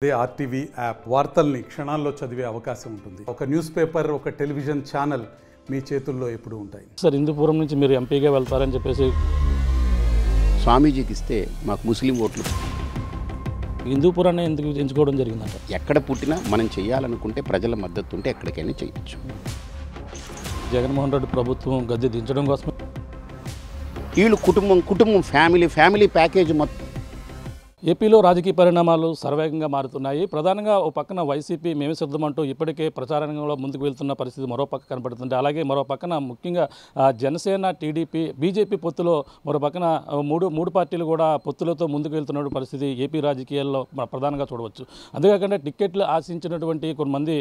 అదే RTV app వార్తల్ని క్షణాల్లో చదివే అవకాశం ఉంటుంది. ఒక న్యూస్ పేపర్, ఒక టెలివిజన్ ఛానల్ మీ చేతుల్లో ఎప్పుడూ ఉంటాయి. సార్, హిందూపురం నుంచి మీరు ఎంపీగా వెళ్తారని చెప్పేసి స్వామీజీకి ఇస్తే మాకు ముస్లిం ఓట్లు. హిందూపురాన్ని ఎందుకు ఎంచుకోవడం జరిగిందంట? ఎక్కడ పుట్టినా మనం చేయాలనుకుంటే ప్రజల మద్దతు ఉంటే ఎక్కడికైనా చేయొచ్చు. జగన్మోహన్ రెడ్డి ప్రభుత్వం గద్దె దించడం కోసం వీళ్ళు కుటుంబం ఫ్యామిలీ ప్యాకేజ్ మొత్తం. ఏపీలో రాజకీయ పరిణామాలు శరవేగంగా మారుతున్నాయి. ప్రధానంగా ఓ పక్కన వైసీపీ మేమే సిద్ధమంటూ ఇప్పటికే ప్రచారంలో ముందుకు వెళ్తున్న పరిస్థితి మరో పక్క కనపడుతుంది. అలాగే మరో పక్కన ముఖ్యంగా జనసేన, టీడీపీ, బీజేపీ పొత్తులో మరో పక్కన మూడు పార్టీలు కూడా పొత్తులతో ముందుకు వెళ్తున్న పరిస్థితి ఏపీ రాజకీయాల్లో ప్రధానంగా చూడవచ్చు. అంతేకాకుండా టిక్కెట్లు ఆశించినటువంటి కొంతమంది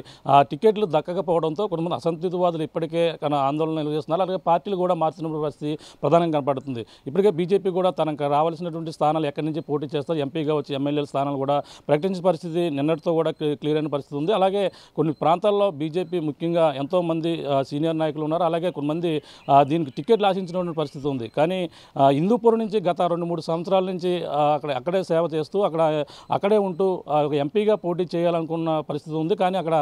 టిక్కెట్లు దక్కకపోవడంతో కొంతమంది అసంతృప్తివాదులు ఇప్పటికే ఆందోళన నిలవేస్తున్నారు. అలాగే పార్టీలు కూడా మారుతున్న పరిస్థితి ప్రధానంగా కనపడుతుంది. ఇప్పటికే బీజేపీ కూడా తనకు రావాల్సినటువంటి స్థానాలు ఎక్కడి నుంచి పోటీ చేస్తారు, ఎంపీగా వచ్చి ఎమ్మెల్యేల స్థానాలు కూడా ప్రకటించిన పరిస్థితి నిన్నటితో కూడా క్లియర్ అయిన పరిస్థితి ఉంది. అలాగే కొన్ని ప్రాంతాల్లో బీజేపీ ముఖ్యంగా ఎంతోమంది సీనియర్ నాయకులు ఉన్నారు. అలాగే కొంతమంది దీనికి టికెట్లు ఆశించినటువంటి పరిస్థితి ఉంది. కానీ హిందూపురం నుంచి గత 2-3 సంవత్సరాల నుంచి అక్కడే సేవ చేస్తూ అక్కడే ఉంటూ ఒక ఎంపీగా పోటీ చేయాలనుకున్న పరిస్థితి ఉంది. కానీ అక్కడ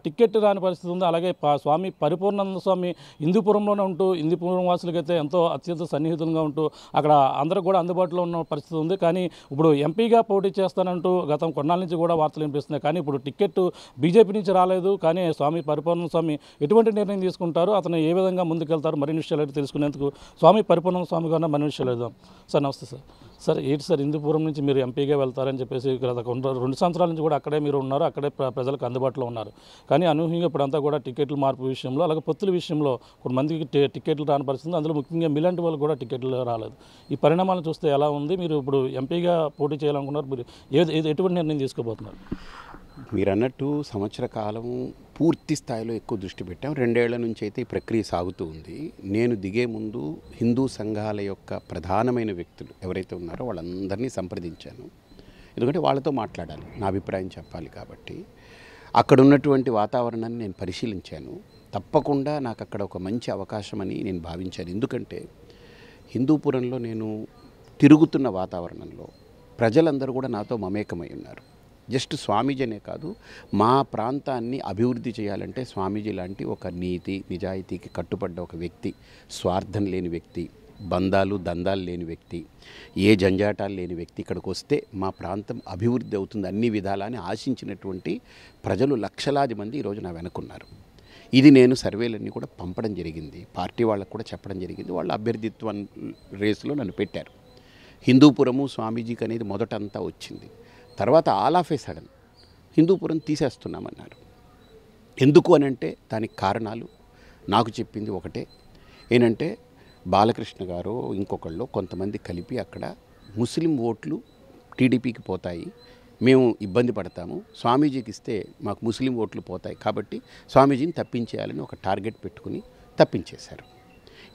టికెట్ రాని పరిస్థితి ఉంది. అలాగే స్వామి పరిపూర్ణానంద స్వామి హిందూపురంలోనే ఉంటూ హిందూపురం వాసులకైతే ఎంతో అత్యంత సన్నిహితంగా ఉంటూ అక్కడ అందరూ కూడా అందుబాటులో ఉన్న పరిస్థితి ఉంది. కానీ ఇప్పుడు ఎంపీగా పోటీ చేస్తానంటూ గతం కొన్నాళ్ళ నుంచి కూడా వార్తలు వినిపిస్తున్నాయి. కానీ ఇప్పుడు టికెట్ బీజేపీ నుంచి రాలేదు. కానీ స్వామి పరిపూర్ణ స్వామి ఎటువంటి నిర్ణయం తీసుకుంటారు, అతను ఏ విధంగా ముందుకెళ్తారు, మరిన్ని విషయాలు తెలుసుకునేందుకు స్వామి పరిపూర్ణ స్వామి గారిని మరిన్ని విషయాలు వెళ్దాం. సార్, నమస్తే సార్. సార్, ఏంటి సార్, హిందూపురం నుంచి మీరు ఎంపీగా వెళ్తారని చెప్పేసి గత 2 సంవత్సరాల నుంచి కూడా అక్కడే మీరు ఉన్నారు, అక్కడే ప్రజలకు అందుబాటులో ఉన్నారు. కానీ అనూహ్యంగా ఇప్పుడంతా కూడా టికెట్ల మార్పు విషయంలో, అలాగే పొత్తుల విషయంలో కొంతమందికి టికెట్లు రాని పరిస్థితి, అందులో ముఖ్యంగా మీలాంటి వాళ్ళు కూడా టికెట్లు రాలేదు. ఈ పరిణామాలను చూస్తే ఎలా ఉంది? మీరు ఇప్పుడు ఎంపీగా పోటీ చేయాలనుకున్నారు, మీరు ఎటువంటి నిర్ణయం తీసుకోబోతున్నారు? మీరు అన్నట్టు సంవత్సర కాలం పూర్తి స్థాయిలో ఎక్కువ దృష్టి పెట్టాం. 2 ఏళ్ల నుంచి అయితే ఈ ప్రక్రియ సాగుతూ ఉంది. నేను దిగే ముందు హిందూ సంఘాల యొక్క ప్రధానమైన వ్యక్తులు ఎవరైతే ఉన్నారో వాళ్ళందరినీ సంప్రదించాను. ఎందుకంటే వాళ్ళతో మాట్లాడాలి, నా అభిప్రాయం చెప్పాలి. కాబట్టి అక్కడ ఉన్నటువంటి వాతావరణాన్ని నేను పరిశీలించాను. తప్పకుండా నాకు అక్కడ ఒక మంచి అవకాశం అని నేను భావించాను. ఎందుకంటే హిందూపురంలో నేను తిరుగుతున్న వాతావరణంలో ప్రజలందరూ కూడా నాతో మమేకమై ఉన్నారు. జస్ట్ స్వామీజీ అనే కాదు, మా ప్రాంతాన్ని అభివృద్ధి చేయాలంటే స్వామీజీ లాంటి ఒక నీతి నిజాయితీకి కట్టుబడ్డ ఒక వ్యక్తి, స్వార్థం లేని వ్యక్తి, బంధాలు దందాలు లేని వ్యక్తి, ఏ జంజాటాలు లేని వ్యక్తి ఇక్కడికి వస్తే మా ప్రాంతం అభివృద్ధి అవుతుంది అన్ని విధాలని ఆశించినటువంటి ప్రజలు లక్షలాది మంది ఈరోజు నా వెనుకున్నారు. ఇది నేను సర్వేలన్నీ కూడా పంపడం జరిగింది, పార్టీ వాళ్ళకు కూడా చెప్పడం జరిగింది. వాళ్ళ అభ్యర్థిత్వం రేసులో నన్ను పెట్టారు. హిందూపురము స్వామీజీకి అనేది మొదటంతా వచ్చింది. తర్వాత all of a sudden Hindupur తీసేస్తున్నామన్నారు. ఎందుకు అని అంటే దానికి కారణాలు నాకు చెప్పింది ఒకటే, ఏంటంటే బాలకృష్ణ గారు ఇంకొకళ్ళు కొంతమంది కలిపి అక్కడ ముస్లిం ఓట్లు టీడీపీకి పోతాయి, మేము ఇబ్బంది పడతాము, స్వామీజీకి ఇస్తే మాకు ముస్లిం ఓట్లు పోతాయి, కాబట్టి స్వామీజీని తప్పించేయాలని ఒక టార్గెట్ పెట్టుకుని తప్పించేశారు.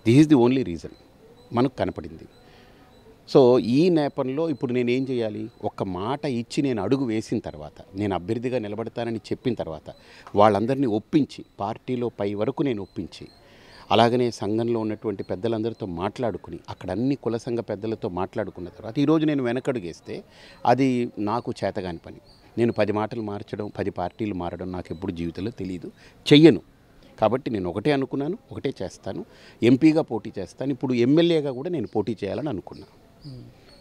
This is the only reason మనకు కనపడింది. సో ఈ నేపథ్యంలో ఇప్పుడు నేనేం చేయాలి? ఒక్క మాట ఇచ్చి నేను అడుగు వేసిన తర్వాత, నేను అభ్యర్థిగా నిలబడతానని చెప్పిన తర్వాత వాళ్ళందరినీ ఒప్పించి, పార్టీలో పై వరకు నేను ఒప్పించి, అలాగనే సంఘంలో ఉన్నటువంటి పెద్దలందరితో మాట్లాడుకుని, అక్కడ అన్ని కుల సంఘ పెద్దలతో మాట్లాడుకున్న తర్వాత ఈరోజు నేను వెనకడుగేస్తే అది నాకు చేతగాని పని. నేను 10 మాటలు మార్చడం, 10 పార్టీలు మారడం నాకు ఎప్పుడు జీవితంలో తెలియదు, చెయ్యను. కాబట్టి నేను ఒకటే అనుకున్నాను, ఒకటే చేస్తాను, ఎంపీగా పోటీ చేస్తాను. ఇప్పుడు ఎమ్మెల్యేగా కూడా నేను పోటీ చేయాలని అనుకున్నాను.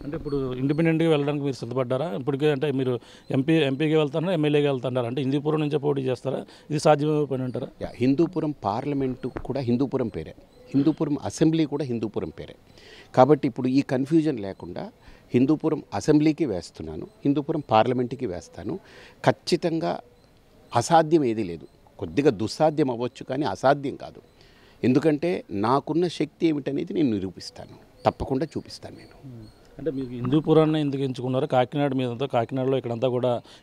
అంటే ఇప్పుడు ఇండిపెండెంట్గా వెళ్ళడానికి మీరు సిద్ధపడ్డారా? ఇప్పటికే అంటే మీరు ఎంపీగా వెళ్తారా, ఎమ్మెల్యేగా వెళ్తారా? అంటే హిందూపురం నుంచే పోటీ చేస్తారా? ఇది సాధ్యమయ్యే పని అంటారా? హిందూపురం పార్లమెంటు కూడా హిందూపురం పేరే, హిందూపురం అసెంబ్లీ కూడా హిందూపురం పేరే. కాబట్టి ఇప్పుడు ఈ కన్ఫ్యూజన్ లేకుండా హిందూపురం అసెంబ్లీకి వేస్తున్నాను, హిందూపురం పార్లమెంటుకి వేస్తాను. ఖచ్చితంగా అసాధ్యం ఏదీ లేదు. కొద్దిగా దుస్సాధ్యం అవ్వచ్చు, కానీ అసాధ్యం కాదు. ఎందుకంటే నాకున్న శక్తి ఏమిటనేది నేను నిరూపిస్తాను, తప్పకుండా చూపిస్తాను నేను. అంటే మీకు హిందూపురాన్ని ఎందుకు ఎంచుకున్నారు? కాకినాడ మీదంతా, కాకినాడలో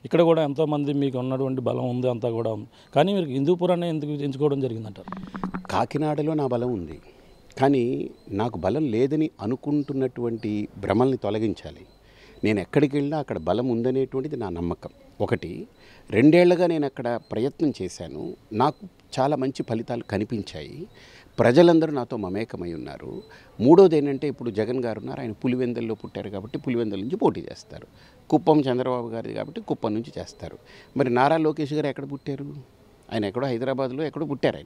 ఇక్కడ కూడా ఎంతోమంది మీకు ఉన్నటువంటి బలం ఉంది, అంతా కూడా ఉంది. కానీ మీరు హిందూపురాన్ని ఎందుకు ఎంచుకోవడం జరిగిందంటారు? కాకినాడలో నా బలం ఉంది, కానీ నాకు బలం లేదని అనుకుంటున్నటువంటి భ్రమల్ని తొలగించాలి. నేను ఎక్కడికి వెళ్ళినా అక్కడ బలం ఉందనేటువంటిది నా నమ్మకం. ఒకటి, 2 ఏళ్లుగా నేను అక్కడ ప్రయత్నం చేశాను. నాకు చాలా మంచి ఫలితాలు కనిపించాయి. ప్రజలందరూ నాతో మమేకమై ఉన్నారు. మూడోది ఏంటంటే, ఇప్పుడు జగన్ గారు ఉన్నారు, ఆయన పులివెందుల్లో పుట్టారు కాబట్టి పులివెందుల నుంచి పోటీ చేస్తారు. కుప్పం చంద్రబాబు గారిది కాబట్టి కుప్పం నుంచి చేస్తారు. మరి నారా లోకేష్ గారు ఎక్కడ పుట్టారు? ఆయన ఎక్కడో హైదరాబాద్లో ఎక్కడో పుట్టారు.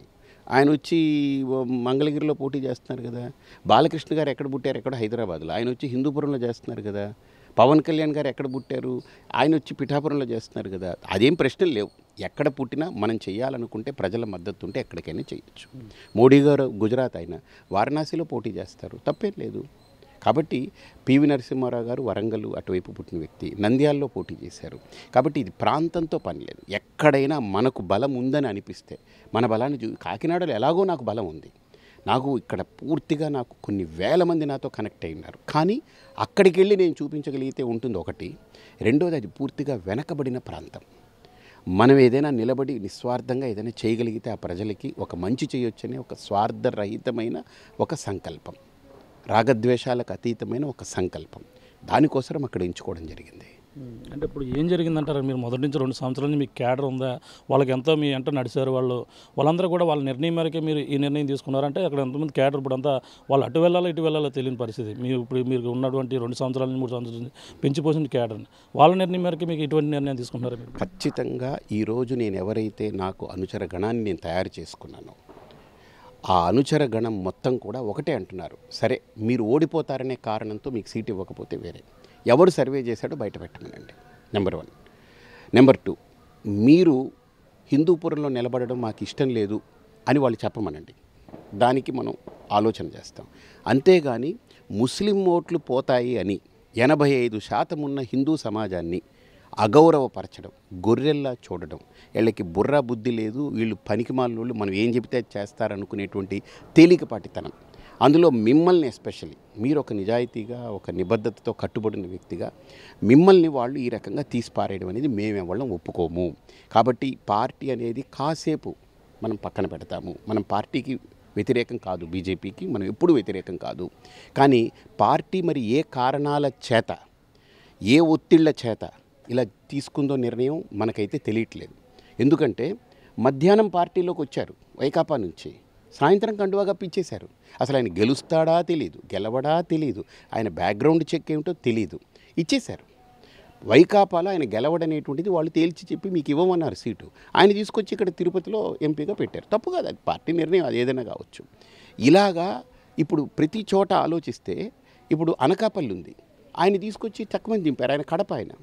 ఆయన వచ్చి మంగళగిరిలో పోటీ చేస్తున్నారు కదా. బాలకృష్ణ గారు ఎక్కడ పుట్టారు? ఎక్కడో హైదరాబాద్లో. ఆయన వచ్చి హిందూపురంలో చేస్తున్నారు కదా. పవన్ కళ్యాణ్ గారు ఎక్కడ పుట్టారు? ఆయన వచ్చి పిఠాపురంలో చేస్తున్నారు కదా. అదేం ప్రశ్నలు లేవు. ఎక్కడ పుట్టినా మనం చేయాలనుకుంటే ప్రజల మద్దతు ఉంటే ఎక్కడికైనా చేయొచ్చు. మోడీ గారు గుజరాత్ అయినా వారణాసిలో పోటీ చేస్తారు, తప్పేం లేదు. కాబట్టి పివి నరసింహారావు గారు వరంగల్ అటువైపు పుట్టిన వ్యక్తి, నంద్యాలలో పోటీ చేశారు. కాబట్టి ఇది ప్రాంతంతో పని లేదు. ఎక్కడైనా మనకు బలం ఉందని అనిపిస్తే మన బలాన్ని కాకినాడలో ఎలాగో నాకు బలం ఉంది. నాకు ఇక్కడ పూర్తిగా నాకు కొన్ని వేల మంది నాతో కనెక్ట్ అయినారు. కానీ అక్కడికి వెళ్ళి నేను చూపించగలిగితే ఉంటుంది ఒకటి. రెండోది, అది పూర్తిగా వెనకబడిన ప్రాంతం. మనం ఏదైనా నిలబడి నిస్వార్థంగా ఏదైనా చేయగలిగితే ఆ ప్రజలకి ఒక మంచి చేయొచ్చనే ఒక స్వార్థరహితమైన ఒక సంకల్పం, రాగద్వేషాలకు అతీతమైన ఒక సంకల్పం, దానికోసం అక్కడ ఎంచుకోవడం జరిగింది. అంటే ఇప్పుడు ఏం జరిగిందంటారు? మీరు మొదటి నుంచి 2 సంవత్సరాల నుంచి మీకు క్యాడర్ ఉందా? వాళ్ళకి ఎంతో మీ ఎంట నడిచారు వాళ్ళందరూ కూడా వాళ్ళ నిర్ణయం మేరకే మీరు ఈ నిర్ణయం తీసుకున్నారంటే అక్కడ ఎంతమంది క్యాడర్ ఇప్పుడు అంతా వాళ్ళు అటు వెళ్ళాలో ఇటు వెళ్ళాలో తెలియని పరిస్థితి. మీరు ఉన్నటువంటి 2 సంవత్సరాల నుంచి 3 సంవత్సరాల నుంచి పెంచిపోసిన క్యాడర్ని వాళ్ళ నిర్ణయం మేరకే మీకు ఇటువంటి నిర్ణయం తీసుకున్నారు మీరు? ఖచ్చితంగా ఈరోజు నేను ఎవరైతే నాకు అనుచర గణాన్ని నేను తయారు చేసుకున్నానో ఆ అనుచర గణం మొత్తం కూడా ఒకటే అంటున్నారు, సరే మీరు ఓడిపోతారనే కారణంతో మీకు సీట్ ఇవ్వకపోతే వేరే ఎవరు సర్వే చేశాడో బయట పెట్టమనండి. నెంబర్ 1. నెంబర్ 2, మీరు హిందూపురంలో నిలబడడం మాకు ఇష్టం లేదు అని వాళ్ళు చెప్పమనండి. దానికి మనం ఆలోచన చేస్తాం. అంతేగాని ముస్లిం ఓట్లు పోతాయి అని 85% ఉన్న హిందూ సమాజాన్ని అగౌరవపరచడం, గొర్రెల్లా చూడడం, వీళ్ళకి బుర్ర బుద్ధి లేదు, వీళ్ళు పనికిమాలినోళ్ళు, మనం ఏం చెబితే చేస్తారనుకునేటువంటి తేలికపాటితనం, అందులో మిమ్మల్ని ఎస్పెషల్లీ మీరు ఒక నిజాయితీగా ఒక నిబద్ధతతో కట్టుబడిన వ్యక్తిగా మిమ్మల్ని వాళ్ళు ఈ రకంగా తీసిపారేయడం అనేది మేమెవళ్ళం ఒప్పుకోము. కాబట్టి పార్టీ అనేది కాసేపు మనం పక్కన పెడతాము. మనం పార్టీకి వ్యతిరేకం కాదు, బీజేపీకి మనం ఎప్పుడూ వ్యతిరేకం కాదు. కానీ పార్టీ మరి ఏ కారణాల చేత, ఏ ఒత్తిళ్ల చేత ఇలా తీసుకుందో నిర్ణయం మనకైతే తెలియట్లేదు. ఎందుకంటే మధ్యాహ్నం పార్టీలోకి వచ్చారు వైకాపా నుంచి, సాయంత్రం కండువా కప్పిచ్చేశారు. అసలు ఆయన గెలుస్తాడా తెలియదు, గెలవడా తెలియదు, ఆయన బ్యాక్గ్రౌండ్ చెక్ ఏమిటో తెలియదు, ఇచ్చేశారు. వైకాపాలో ఆయన గెలవడనేటువంటిది వాళ్ళు తేల్చి చెప్పి మీకు ఇవ్వమన్నారు సీటు. ఆయన తీసుకొచ్చి ఇక్కడ తిరుపతిలో ఎంపీగా పెట్టారు. తప్పు కాదు, అది పార్టీ నిర్ణయం, అది ఏదైనా కావచ్చు. ఇలాగా ఇప్పుడు ప్రతి చోట ఆలోచిస్తే ఇప్పుడు అనకాపల్లి ఉంది, ఆయన తీసుకొచ్చి తక్కువ దింపారు, ఆయన కడప ఆయన.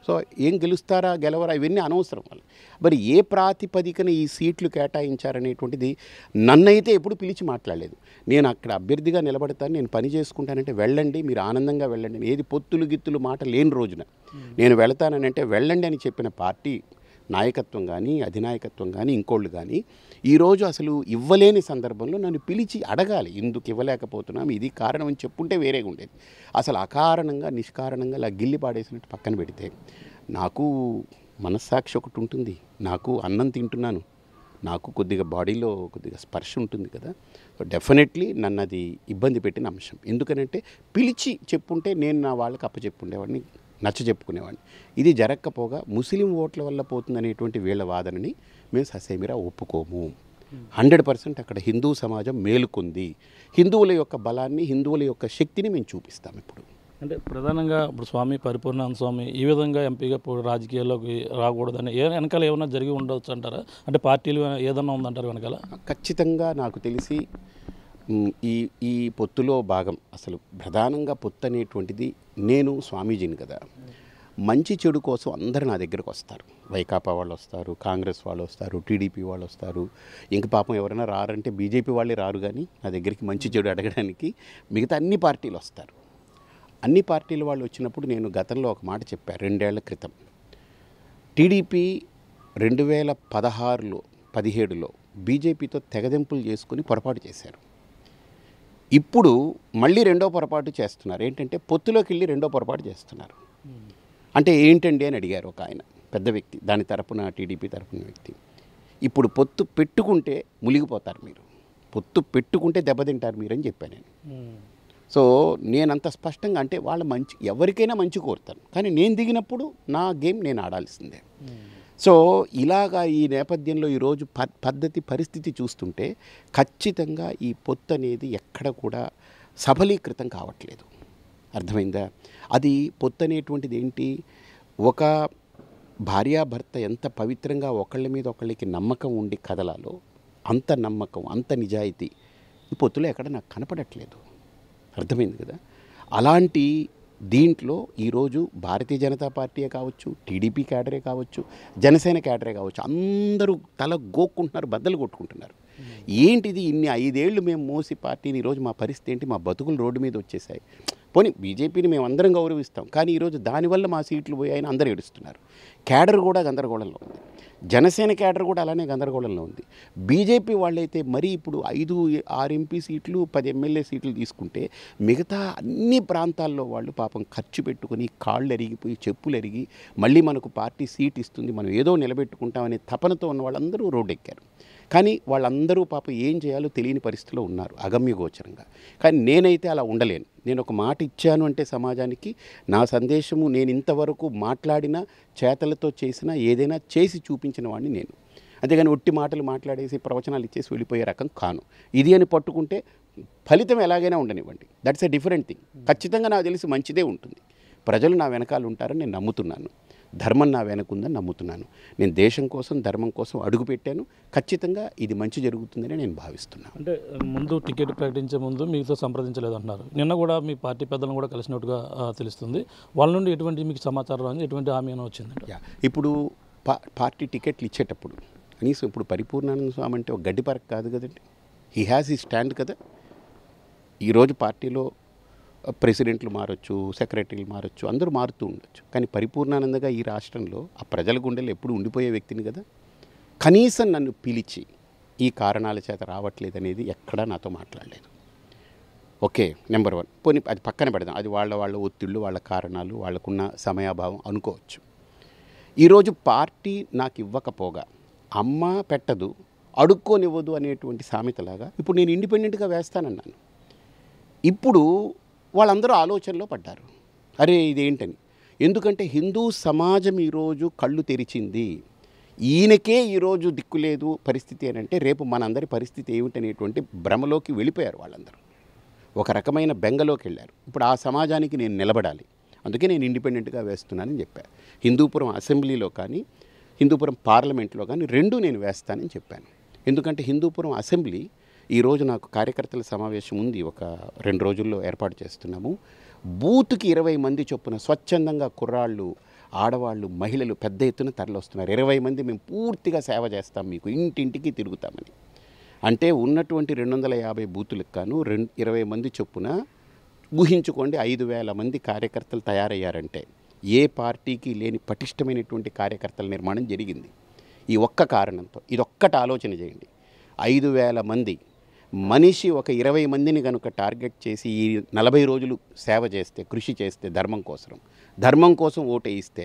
సో ఏం గెలుస్తారా గెలవరా ఇవన్నీ అనవసరం వాళ్ళు. మరి ఏ ప్రాతిపదికన ఈ సీట్లు కేటాయించారనేటువంటిది నన్నైతే ఎప్పుడు పిలిచి మాట్లాడలేదు. నేను అక్కడ అభ్యర్థిగా నిలబడతాను, నేను పని చేసుకుంటానంటే వెళ్ళండి, మీరు ఆనందంగా వెళ్ళండి. ఏది పొత్తులు గిత్తులు మాట లేని రోజున నేను వెళతానంటే వెళ్ళండి అని చెప్పిన పార్టీ నాయకత్వం కానీ అధినాయకత్వం కానీ ఇంకోళ్ళు కానీ ఈరోజు అసలు ఇవ్వలేని సందర్భంలో నన్ను పిలిచి అడగాలి, ఎందుకు ఇవ్వలేకపోతున్నాం, ఇది కారణం అని చెప్పుంటే వేరేగా ఉండేది. అసలు అకారణంగా నిష్కారణంగా ఇలా గిల్లి పాడేసినట్టు పక్కన పెడితే నాకు మనస్సాక్షి ఒకటి ఉంటుంది, నాకు అన్నం తింటున్నాను, నాకు కొద్దిగా బాడీలో కొద్దిగా స్పర్శ ఉంటుంది కదా. సో డెఫినెట్లీ నన్ను అది ఇబ్బంది పెట్టిన అంశం. ఎందుకనంటే పిలిచి చెప్పుంటే నేను నా వాళ్ళకి అప్పచెప్పుండేవాడిని, నచ్చ చెప్పుకునేవాడిని. ఇది జరగకపోగా ముస్లిం ఓట్ల వల్ల పోతుందనేటువంటి వీళ్ళ వాదనని మేము ససేమిరా ఒప్పుకోము. 100% అక్కడ హిందూ సమాజం మేలుకుంది. హిందువుల యొక్క బలాన్ని, హిందువుల యొక్క శక్తిని మేము చూపిస్తాం. ఇప్పుడు అంటే ప్రధానంగా ఇప్పుడు స్వామి పరిపూర్ణానంద స్వామి ఈ విధంగా ఎంపీగా రాజకీయాల్లోకి రాకూడదని వెనకాల ఏమైనా జరిగి ఉండవచ్చు అంటారా? అంటే పార్టీలు ఏదన్నా ఉందంటారు వెనకాల? ఖచ్చితంగా నాకు తెలిసి ఈ పొత్తులో భాగం, అసలు ప్రధానంగా పొత్తు అనేటువంటిది, నేను స్వామీజీని కదా, మంచి చెడు కోసం అందరూ నా దగ్గరకు వస్తారు. వైకాపా వాళ్ళు వస్తారు, కాంగ్రెస్ వాళ్ళు వస్తారు, టీడీపీ వాళ్ళు వస్తారు. ఇంక పాపం ఎవరైనా రారంటే బీజేపీ వాళ్ళే రారు, కానీ నా దగ్గరికి మంచి చెడు అడగడానికి మిగతా అన్ని పార్టీలు వస్తారు. అన్ని పార్టీల వాళ్ళు వచ్చినప్పుడు నేను గతంలో ఒక మాట చెప్పాను 2 ఏళ్ల క్రితం. టీడీపీ 2016లో 17లో బీజేపీతో తెగదెంపులు చేసుకుని పొరపాటు చేశారు. ఇప్పుడు మళ్ళీ రెండో పొరపాటు చేస్తున్నారు. ఏంటంటే పొత్తులోకి వెళ్ళి రెండో పొరపాటు చేస్తున్నారు. అంటే ఏంటండి అని అడిగారు ఒక ఆయన, పెద్ద వ్యక్తి, దాని తరపున టీడీపీ తరపున వ్యక్తి. ఇప్పుడు పొత్తు పెట్టుకుంటే మునిగిపోతారు మీరు, పొత్తు పెట్టుకుంటే దెబ్బతింటారు మీరు అని చెప్పాను నేను. సో నేనంత స్పష్టంగా అంటే వాళ్ళ మంచి ఎవరికైనా మంచి కోరుతాను, కానీ నేను దిగినప్పుడు నా గేమ్ నేను ఆడాల్సిందే. సో ఇలాగా ఈ నేపథ్యంలో ఈరోజు పద్ధతి పరిస్థితి చూస్తుంటే ఖచ్చితంగా ఈ పొత్తు అనేది ఎక్కడ కూడా సఫలీకృతం కావట్లేదు. అర్థమైందా? అది పొత్తు అనేటువంటిది ఏంటి, ఒక భార్యాభర్త ఎంత పవిత్రంగా ఒకళ్ళ మీద ఒకళ్ళకి నమ్మకం ఉండి కదలాలో అంత నమ్మకం, అంత నిజాయితీ ఈ పొత్తులో ఎక్కడ నాకు కనపడట్లేదు. అర్థమైంది కదా? అలాంటి దీంట్లో ఈరోజు భారతీయ జనతా పార్టీయే కావచ్చు, టీడీపీ క్యాడరే కావచ్చు, జనసేన క్యాడరే కావచ్చు, అందరూ తల గోక్కుంటున్నారు, బద్దలు కొట్టుకుంటున్నారు. ఏంటిది ఇన్ని 5 ఏళ్ళు మేము మోసి పార్టీని ఈరోజు మా పరిస్థితి ఏంటి, మా బతుకులు రోడ్డు మీద వచ్చేసాయి. పోనీ బీజేపీని మేము అందరం గౌరవిస్తాం, కానీ ఈరోజు దానివల్ల మా సీట్లు పోయాయని అందరూ ఏడుస్తున్నారు. క్యాడర్ కూడా గందరగోళంలో ఉంది, జనసేన క్యాడర్ కూడా అలానే గందరగోళంలో ఉంది. బీజేపీ వాళ్ళైతే మరీ ఇప్పుడు 5-6 ఎంపీ సీట్లు 10 ఎమ్మెల్యే సీట్లు తీసుకుంటే మిగతా అన్ని ప్రాంతాల్లో వాళ్ళు పాపం ఖర్చు పెట్టుకుని కాళ్ళు ఎరిగిపోయి చెప్పులు ఎరిగి మళ్ళీ మనకు పార్టీ సీట్ ఇస్తుంది, మనం ఏదో నిలబెట్టుకుంటామనే తపనతో ఉన్న వాళ్ళందరూ రోడ్డు ఎక్కారు. కానీ వాళ్ళందరూ పాపం ఏం చేయాలో తెలియని పరిస్థితిలో ఉన్నారు, అగమ్యగోచరంగా. కానీ నేనైతే అలా ఉండలేను. నేను ఒక మాట ఇచ్చాను అంటే సమాజానికి నా సందేశము, నేను ఇంతవరకు మాట్లాడిన చేతలతో చేసిన ఏదైనా చేసి చూపించిన వాడిని నేను. అంతేగాని ఒట్టి మాటలు మాట్లాడేసి ప్రవచనాలు ఇచ్చేసి వెళ్ళిపోయే రకం కాను. ఇది అని పట్టుకుంటే ఫలితం ఎలాగైనా ఉండనివ్వండి, దట్స్ ఎ డిఫరెంట్ థింగ్. ఖచ్చితంగా నాకు తెలిసి మంచిదే ఉంటుంది. ప్రజలు నా వెనకాల ఉంటారని నేను నమ్ముతున్నాను, ధర్మం నా వెనకుందని నమ్ముతున్నాను. నేను దేశం కోసం ధర్మం కోసం అడుగు పెట్టాను. ఖచ్చితంగా ఇది మంచి జరుగుతుందని నేను భావిస్తున్నాను. అంటే ముందు టికెట్ ప్రకటించే ముందు మీతో సంప్రదించలేదు అంటున్నారు. నిన్న కూడా మీ పార్టీ పెద్దలను కూడా కలిసినట్టుగా తెలుస్తుంది. వాళ్ళ నుండి ఎటువంటి మీకు సమాచారం అని ఎటువంటి హామీ అని వచ్చింది? ఇప్పుడు పార్టీ టికెట్లు ఇచ్చేటప్పుడు కనీసం ఇప్పుడు పరిపూర్ణానంద స్వామి అంటే ఒక గడ్డి పరక కాదు కదండి, హీ హ్యాస్ ఈ స్టాండ్ కదా. ఈరోజు పార్టీలో ప్రెసిడెంట్లు మారచ్చు, సెక్రటరీలు మారచ్చు, అందరూ మారుతూ ఉండొచ్చు, కానీ పరిపూర్ణానందగా ఈ రాష్ట్రంలో ఆ ప్రజల గుండెలు ఎప్పుడు ఉండిపోయే వ్యక్తిని కదా. కనీసం నన్ను పిలిచి ఈ కారణాల చేత రావట్లేదనేది ఎక్కడా నాతో మాట్లాడలేదు. Okay, number 1. పోనీ అది పక్కన పెడదాం, అది వాళ్ళ ఒత్తిళ్ళు, వాళ్ళ కారణాలు, వాళ్ళకున్న సమయాభావం అనుకోవచ్చు. ఈరోజు పార్టీ నాకు ఇవ్వకపోగా అమ్మ పెట్టదు అడుక్కోనివ్వదు అనేటువంటి సామెతలాగా ఇప్పుడు నేను ఇండిపెండెంట్గా వేస్తానన్నాను. ఇప్పుడు వాళ్ళందరూ ఆలోచనలో పడ్డారు, అరే ఇదేంటని. ఎందుకంటే హిందూ సమాజం ఈరోజు కళ్ళు తెరిచింది, ఈయనకే ఈరోజు దిక్కులేదు పరిస్థితి అని అంటే రేపు మనందరి పరిస్థితి ఏమిటనేటువంటి భ్రమలోకి వెళ్ళిపోయారు వాళ్ళందరూ. ఒక రకమైన బెంగలోకి వెళ్ళారు. ఇప్పుడు ఆ సమాజానికి నేను నిలబడాలి, అందుకే నేను ఇండిపెండెంట్గా వేస్తున్నానని చెప్పాను. హిందూపురం అసెంబ్లీలో కానీ హిందూపురం పార్లమెంట్లో కానీ 2 నేను వేస్తానని చెప్పాను. ఎందుకంటే హిందూపురం అసెంబ్లీ ఈరోజు నాకు కార్యకర్తల సమావేశం ఉంది, ఒక 2 రోజుల్లో ఏర్పాటు చేస్తున్నాము. బూత్కి 20 మంది చొప్పున స్వచ్ఛందంగా కుర్రాళ్ళు, ఆడవాళ్ళు, మహిళలు పెద్ద ఎత్తున తరలిస్తున్నారు. 20 మంది మేము పూర్తిగా సేవ చేస్తాం, మీకు ఇంటింటికి తిరుగుతామని. అంటే ఉన్నటువంటి 250 బూతులకు గాను 20 మంది చొప్పున ఊహించుకోండి, 5,000 మంది కార్యకర్తలు తయారయ్యారంటే ఏ పార్టీకి లేని పటిష్టమైనటువంటి కార్యకర్తల నిర్మాణం జరిగింది ఈ ఒక్క కారణంతో. ఇదొక్కటి ఆలోచన చేయండి. 5,000 మంది మనిషి ఒక 20 మందిని కనుక టార్గెట్ చేసి ఈ 40 రోజులు సేవ చేస్తే, కృషి చేస్తే, ధర్మం కోసం ఓటేయిస్తే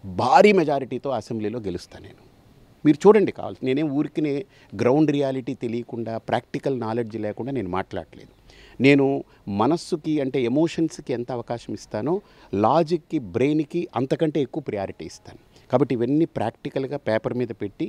భారీ మెజారిటీతో అసెంబ్లీలో గెలుస్తాను నేను. మీరు చూడండి కావాలి, నేనేం ఊరికినే గ్రౌండ్ రియాలిటీ తెలియకుండా, ప్రాక్టికల్ నాలెడ్జ్ లేకుండా నేను మాట్లాడలేదు. నేను మనస్సుకి అంటే ఎమోషన్స్కి ఎంత అవకాశం ఇస్తానో లాజిక్కి, బ్రెయిన్కి అంతకంటే ఎక్కువ ప్రయారిటీ ఇస్తాను. కాబట్టి ఇవన్నీ ప్రాక్టికల్గా పేపర్ మీద పెట్టి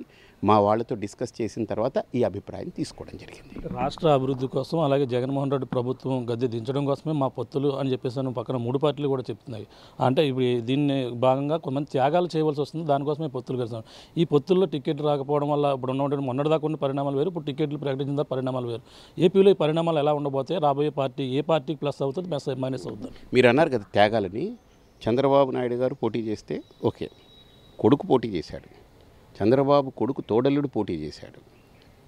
మా వాళ్ళతో డిస్కస్ చేసిన తర్వాత ఈ అభిప్రాయం తీసుకోవడం జరిగింది. రాష్ట్ర అభివృద్ధి కోసం అలాగే జగన్మోహన్ రెడ్డి ప్రభుత్వం గద్దె దించడం కోసమే మా పొత్తులు అని చెప్పేసి పక్కన 3 పార్టీలు కూడా చెప్తున్నాయి. అంటే ఇప్పుడు దీన్ని భాగంగా కొంతమంది త్యాగాలు చేయవలసి వస్తుంది, దానికోసమే పొత్తులు కలిసాం. ఈ పొత్తుల్లో టికెట్ రాకపోవడం వల్ల ఇప్పుడు ఉన్నటువంటి మొన్నటిదాకా ఉన్న పరిణామాలు వేరు, ఇప్పుడు టికెట్లు ప్రకటించిన పరిణామాలు వేరు. ఏపీలో ఈ పరిణామాలు ఎలా ఉండబోతే రాబోయే పార్టీ ఏ పార్టీకి ప్లస్ అవుతుంది, మైనస్ అవుతుంది? మీరు అన్నారు కదా త్యాగాలని. చంద్రబాబు నాయుడు గారు పోటీ చేస్తే ఓకే, కొడుకు పోటీ చేశాడు, చంద్రబాబు కొడుకు తోడల్లుడు పోటీ చేశాడు,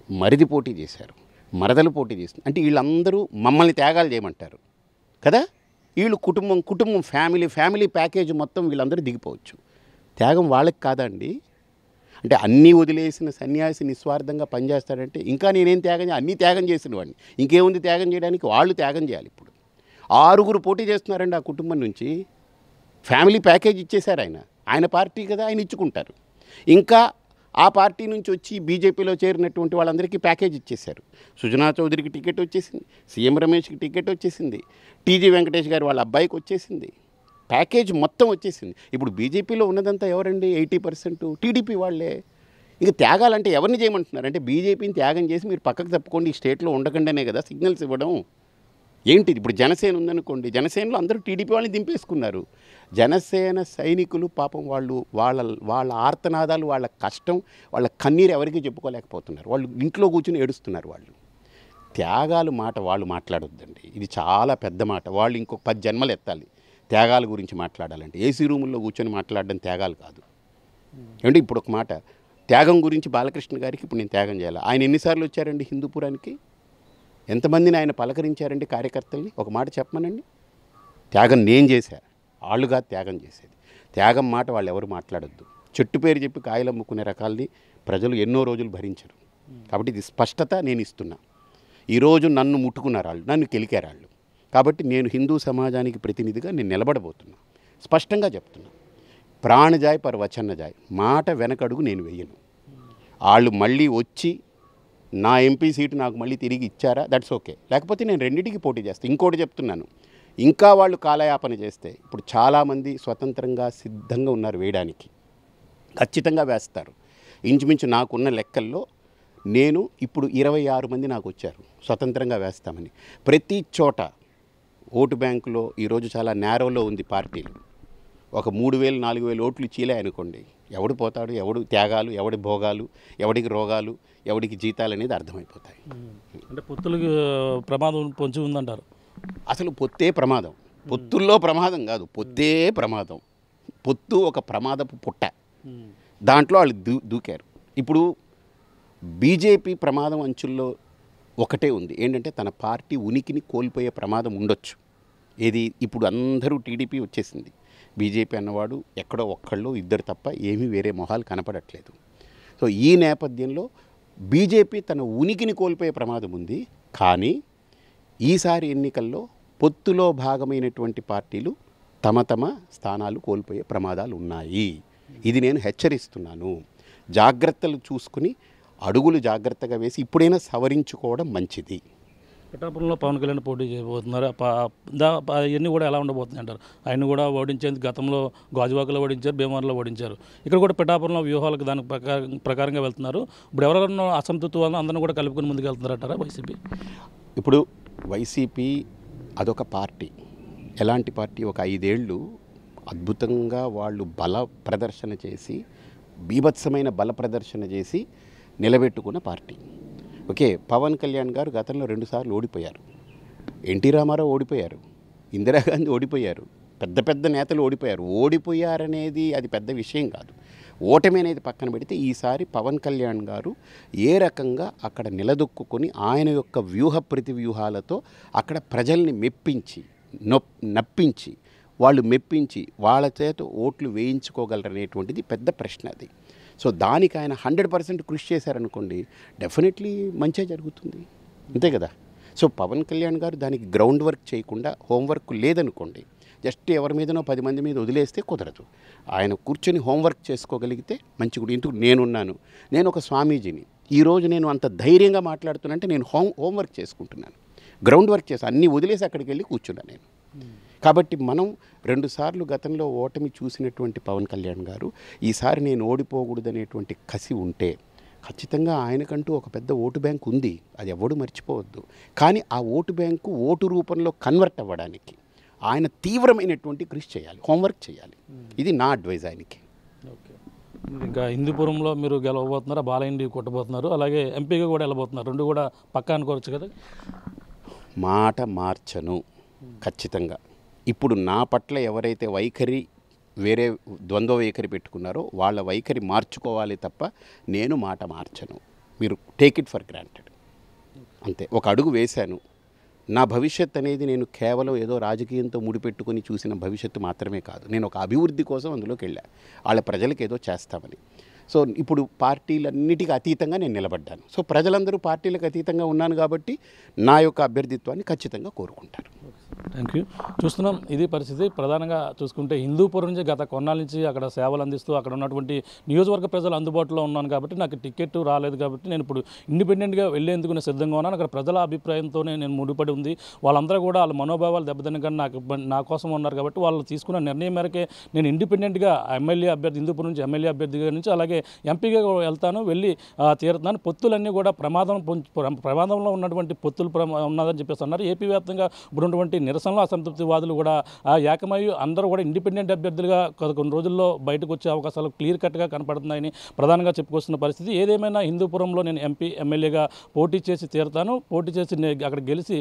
మరిది పోటీ చేశారు, మరదలు పోటీ చేస్తుంది. అంటే వీళ్ళందరూ మమ్మల్ని త్యాగాలు చేయమంటారు కదా. వీళ్ళు కుటుంబం ఫ్యామిలీ ప్యాకేజ్ మొత్తం వీళ్ళందరూ దిగిపోవచ్చు. త్యాగం వాళ్ళకి కాదండి. అంటే అన్నీ వదిలేసిన సన్యాసి నిస్వార్థంగా పనిచేస్తాడంటే ఇంకా నేనేం త్యాగం, అన్నీ త్యాగం చేసిన వాడిని, ఇంకేముంది త్యాగం చేయడానికి? వాళ్ళు త్యాగం చేయాలి. ఇప్పుడు 6 పోటీ చేస్తున్నారండి ఆ కుటుంబం నుంచి. ఫ్యామిలీ ప్యాకేజ్ ఇచ్చేశారు ఆయన పార్టీ కదా, ఆయన ఇచ్చుకుంటారు. ఇంకా ఆ పార్టీ నుంచి వచ్చి బీజేపీలో చేరినటువంటి వాళ్ళందరికీ ప్యాకేజ్ ఇచ్చేశారు. సుజనా చౌదరికి టికెట్ వచ్చేసింది, సీఎం రమేష్కి టికెట్ వచ్చేసింది, టీజీ వెంకటేష్ గారు వాళ్ళ అబ్బాయికి వచ్చేసింది, ప్యాకేజ్ మొత్తం వచ్చేసింది. ఇప్పుడు బీజేపీలో ఉన్నదంతా ఎవరండి? 80% టీడీపీ వాళ్ళే. ఇక త్యాగాలంటే ఎవరిని చేయమంటున్నారు? అంటే బీజేపీని త్యాగం చేసి మీరు పక్కకు తప్పుకోండి, ఈ స్టేట్లో ఉండకుండానే కదా సిగ్నల్స్ ఇవ్వడం. ఏంటి ఇప్పుడు జనసేన ఉందనుకోండి, జనసేనలో అందరూ టీడీపీ వాళ్ళని దింపేసుకున్నారు. జనసేన సైనికులు పాపం వాళ్ళ ఆర్తనాదాలు, వాళ్ళ కష్టం, వాళ్ళ కన్నీరు ఎవరికి చెప్పుకోలేకపోతున్నారు. వాళ్ళు ఇంట్లో కూర్చుని ఏడుస్తున్నారు. వాళ్ళు త్యాగాలు మాట వాళ్ళు మాట్లాడొద్దండి. ఇది చాలా పెద్ద మాట. వాళ్ళు ఇంకొక 10 జన్మలు ఎత్తాలి త్యాగాల గురించి మాట్లాడాలంటే. ఏసీ రూముల్లో కూర్చొని మాట్లాడడం త్యాగాలు కాదు. ఏమంటే ఇప్పుడు ఒక మాట, త్యాగం గురించి బాలకృష్ణ గారికి ఇప్పుడు నేను త్యాగం చేయాలి. ఆయన ఎన్నిసార్లు వచ్చారండి హిందూపురానికి? ఎంతమందిని ఆయన పలకరించారండి కార్యకర్తల్ని? ఒక మాట చెప్పమనండి. త్యాగం నేను చేశా, వాళ్ళుగా త్యాగం చేసేది. త్యాగం మాట వాళ్ళు ఎవరు మాట్లాడొద్దు. చెట్టు పేరు చెప్పి కాయలు అమ్ముకునే రకాలని ప్రజలు ఎన్నో రోజులు భరించరు. కాబట్టి ఇది స్పష్టత నేను ఇస్తున్నా. ఈరోజు నన్ను ముట్టుకున్నారు వాళ్ళు, నన్ను కెలికారు వాళ్ళు. కాబట్టి నేను హిందూ సమాజానికి ప్రతినిధిగా నేను నిలబడబోతున్నా. స్పష్టంగా చెప్తున్నా, ప్రాణజాయ్ పర్ వచన్నజాయ్, మాట వెనకడుగు నేను వెయ్యను. వాళ్ళు మళ్ళీ వచ్చి నా ఎంపీ సీటు నాకు మళ్ళీ తిరిగి ఇచ్చారా, దట్స్ ఓకే. లేకపోతే నేను రెండింటికి పోటీ చేస్తాను. ఇంకోటి చెప్తున్నాను, ఇంకా వాళ్ళు కాలయాపన చేస్తే ఇప్పుడు చాలామంది స్వతంత్రంగా సిద్ధంగా ఉన్నారు వేయడానికి, ఖచ్చితంగా వేస్తారు. ఇంచుమించు నాకున్న లెక్కల్లో నేను ఇప్పుడు 26 మంది నాకు వచ్చారు స్వతంత్రంగా వేస్తామని. ప్రతి చోట ఓటు బ్యాంకులో ఈరోజు చాలా నేరోలో ఉంది పార్టీలు. ఒక 3,000 4,000 ఓట్లు చీలే అనుకోండి, ఎవడు పోతాడు, ఎవడు త్యాగాలు, ఎవడి భోగాలు, ఎవడికి రోగాలు, ఎవడికి జీతాలు అనేది అర్థమైపోతాయి. అంటే పొత్తులకి ప్రమాదం పొంచి ఉందంటారు. అసలు పొత్తే ప్రమాదం. పొత్తుల్లో ప్రమాదం కాదు, పొత్తే ప్రమాదం. పొత్తు ఒక ప్రమాదపు పుట్ట. దాంట్లో వాళ్ళు దూకారు. ఇప్పుడు బీజేపీ ప్రమాదం అంచుల్లో ఒకటే ఉంది, ఏంటంటే తన పార్టీ ఉనికిని కోల్పోయే ప్రమాదం ఉండొచ్చు. ఏది ఇప్పుడు అందరూ టీడీపీ వచ్చేసింది, బీజేపీ అన్నవాడు ఎక్కడో ఒక్కళ్ళు ఇద్దరు తప్ప ఏమీ వేరే మొహాలు కనపడట్లేదు. సో ఈ నేపథ్యంలో బీజేపీ తన ఉనికిని కోల్పోయే ప్రమాదం ఉంది. కానీ ఈసారి ఎన్నికల్లో పొత్తులో భాగమైనటువంటి పార్టీలు తమ స్థానాలు కోల్పోయే ప్రమాదాలు ఉన్నాయి. ఇది నేను హెచ్చరిస్తున్నాను. జాగ్రత్తలు చూసుకుని అడుగులు జాగ్రత్తగా వేసి ఇప్పుడైనా సవరించుకోవడం మంచిది. పిఠాపురంలో పవన్ కళ్యాణ్ పోటీ చేయబోతున్నారు. ఇవన్నీ కూడా ఎలా ఉండబోతున్నాయి అంటారు? ఆయన కూడా ఓడించేందుకు గతంలో గాజువాకలో ఓడించారు, భీమవరంలో ఓడించారు. ఇక్కడ కూడా పిఠాపురంలో వ్యూహాలకు దానికి ప్రకారంగా వెళ్తున్నారు. ఇప్పుడు ఎవరెవరన్నా అసంతృప్తి వలన అందరినీ కూడా కలుపుకొని ముందుకు వెళ్తున్నారంటారా వైసీపీ? ఇప్పుడు వైసీపీ అదొక పార్టీ. ఎలాంటి పార్టీ? ఒక 5 ఏళ్ళు అద్భుతంగా వాళ్ళు బల ప్రదర్శన చేసి, బీభత్సమైన బల ప్రదర్శన చేసి నిలబెట్టుకున్న పార్టీ. ఓకే, పవన్ కళ్యాణ్ గారు గతంలో 2 సార్లు ఓడిపోయారు. ఎన్టీ రామారావు ఓడిపోయారు, ఇందిరాగాంధీ ఓడిపోయారు, పెద్ద నేతలు ఓడిపోయారు. ఓడిపోయారనేది అది పెద్ద విషయం కాదు. ఓటమి అనేది పక్కన పెడితే ఈసారి పవన్ కళ్యాణ్ గారు ఏ రకంగా అక్కడ నిలదొక్కుని ఆయన యొక్క వ్యూహ ప్రతివ్యూహాలతో అక్కడ ప్రజల్ని మెప్పించి నప్పించి వాళ్ళు మెప్పించి వాళ్ళ చేత ఓట్లు వేయించుకోగలరనేటువంటిది పెద్ద ప్రశ్న అది. సో దానికి ఆయన 100% కృషి చేశారనుకోండి, డెఫినెట్లీ మంచిగా జరుగుతుంది. అంతే కదా. సో పవన్ కళ్యాణ్ గారు దానికి గ్రౌండ్ వర్క్ చేయకుండా, హోంవర్క్ లేదనుకోండి, జస్ట్ ఎవరి మీదనో 10 మంది మీద వదిలేస్తే కుదరదు. ఆయన కూర్చొని హోంవర్క్ చేసుకోగలిగితే మంచిగా. ఎందుకు నేనున్నాను, నేను ఒక స్వామీజీని. ఈరోజు నేను అంత ధైర్యంగా మాట్లాడుతున్నానంటే నేను హోంవర్క్ చేసుకుంటున్నాను, గ్రౌండ్ వర్క్ చేసి అన్నీ వదిలేసి అక్కడికి వెళ్ళి కూర్చున్నాను నేను. కాబట్టి మనం 2 సార్లు గతంలో ఓటమి చూసినటువంటి పవన్ కళ్యాణ్ గారు ఈసారి నేను ఓడిపోకూడదనేటువంటి కసి ఉంటే ఖచ్చితంగా ఆయనకంటూ ఒక పెద్ద ఓటు బ్యాంక్ ఉంది, అది ఎవడు మర్చిపోవద్దు. కానీ ఆ ఓటు బ్యాంకు ఓటు రూపంలో కన్వర్ట్ అవ్వడానికి ఆయన తీవ్రమైనటువంటి కృషి చేయాలి, హోంవర్క్ చేయాలి. ఇది నా అడ్వైజ్ ఆయనకి. ఓకే, ఇంకా హిందూపురంలో మీరు గెలవబోతున్నారు, బాలయ్యని కొట్టబోతున్నారు, అలాగే ఎంపీగా కూడా వెళ్ళబోతున్నారు. 2 కూడా పక్కా అనుకోవచ్చు కదా? మాట మార్చను ఖచ్చితంగా. ఇప్పుడు నా పట్ల ఎవరైతే వైఖరి వేరే ద్వంద్వ వైఖరి పెట్టుకున్నారో వాళ్ళ వైఖరి మార్చుకోవాలి తప్ప నేను మాట మార్చను. మీరు టేక్ ఇట్ ఫర్ గ్రాంటెడ్ అంతే. ఒక అడుగు వేశాను. నా భవిష్యత్ అనేది నేను కేవలం ఏదో రాజకీయంతో ముడిపెట్టుకుని చూసిన భవిష్యత్తు మాత్రమే కాదు. నేను ఒక అభివృద్ధి కోసం అందులోకి వెళ్ళా, వాళ్ళ ప్రజలకు ఏదో చేస్తామని. సో ఇప్పుడు పార్టీలన్నిటికీ అతీతంగా నేను నిలబడ్డాను. సో ప్రజలందరూ పార్టీలకు అతీతంగా ఉన్నాను కాబట్టి నా యొక్క అభ్యర్థిత్వాన్ని ఖచ్చితంగా కోరుకుంటారు. Thank you. చూస్తున్నాం ఇది పరిస్థితి. ప్రధానంగా చూసుకుంటే హిందూపురం నుంచి గత కొన్నాళ్ళ నుంచి అక్కడ సేవలు అందిస్తూ అక్కడ ఉన్నటువంటి నియోజకవర్గ ప్రజలు అందుబాటులో ఉన్నాను కాబట్టి నాకు టికెట్ రాలేదు కాబట్టి నేను ఇప్పుడు ఇండిపెండెంట్గా వెళ్ళేందుకు నేను సిద్ధంగా ఉన్నాను. అక్కడ ప్రజల అభిప్రాయంతోనే నేను ముడిపడి ఉంది. వాళ్ళందరూ కూడా వాళ్ళ మనోభావాలు దెబ్బతినగానే నా కోసం ఉన్నారు కాబట్టి వాళ్ళు తీసుకున్న నిర్ణయం మేరకే నేను ఇండిపెండెంట్గా ఎమ్మెల్యే అభ్యర్థి హిందూపురం నుంచి ఎమ్మెల్యే అభ్యర్థిగా నుంచి అలాగే ఎంపీగా వెళ్తాను, వెళ్ళి తీరుతాను. పొత్తులన్నీ కూడా ప్రమాదంలో ఉన్నటువంటి పొత్తులు ఉన్నదని చెప్పేసి అన్నారు. ఏపీ వ్యాప్తంగా ఇప్పుడున్నటువంటి నిరసనలో అసంతృప్తివాదులు కూడా ఏకమయ్యి అందరూ కూడా ఇండిపెండెంట్ అభ్యర్థులుగా కొన్ని రోజుల్లో బయటకు వచ్చే అవకాశాలు క్లియర్ కట్గా కనపడుతున్నాయని ప్రధానంగా చెప్పుకొస్తున్న పరిస్థితి. ఏదేమైనా హిందూపురంలో నేను ఎంపీ ఎమ్మెల్యేగా పోటీ చేసి తీరుతాను, పోటీ చేసి అక్కడ గెలిచి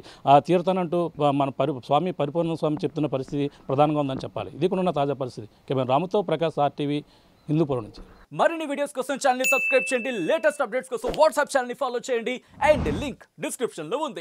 తీరుతానంటూ మన స్వామి పరిపూర్ణ స్వామి చెప్తున్న పరిస్థితి ప్రధానంగా ఉందని చెప్పాలి. ఇది కూడా ఉన్న తాజా పరిస్థితి. కెమెరా రాముతో ప్రకాష్, RTV, హిందూపురం నుంచి. మరిన్ని వీడియోస్ కోసం ఛానల్ ని సబ్స్క్రైబ్ చేయండి, లేటెస్ట్ అప్డేట్స్ కోసం వాట్సాప్ ఛానల్ ని ఫాలో చేయండి అండ్ లింక్ డిస్క్రిప్షన్ లో ఉంది.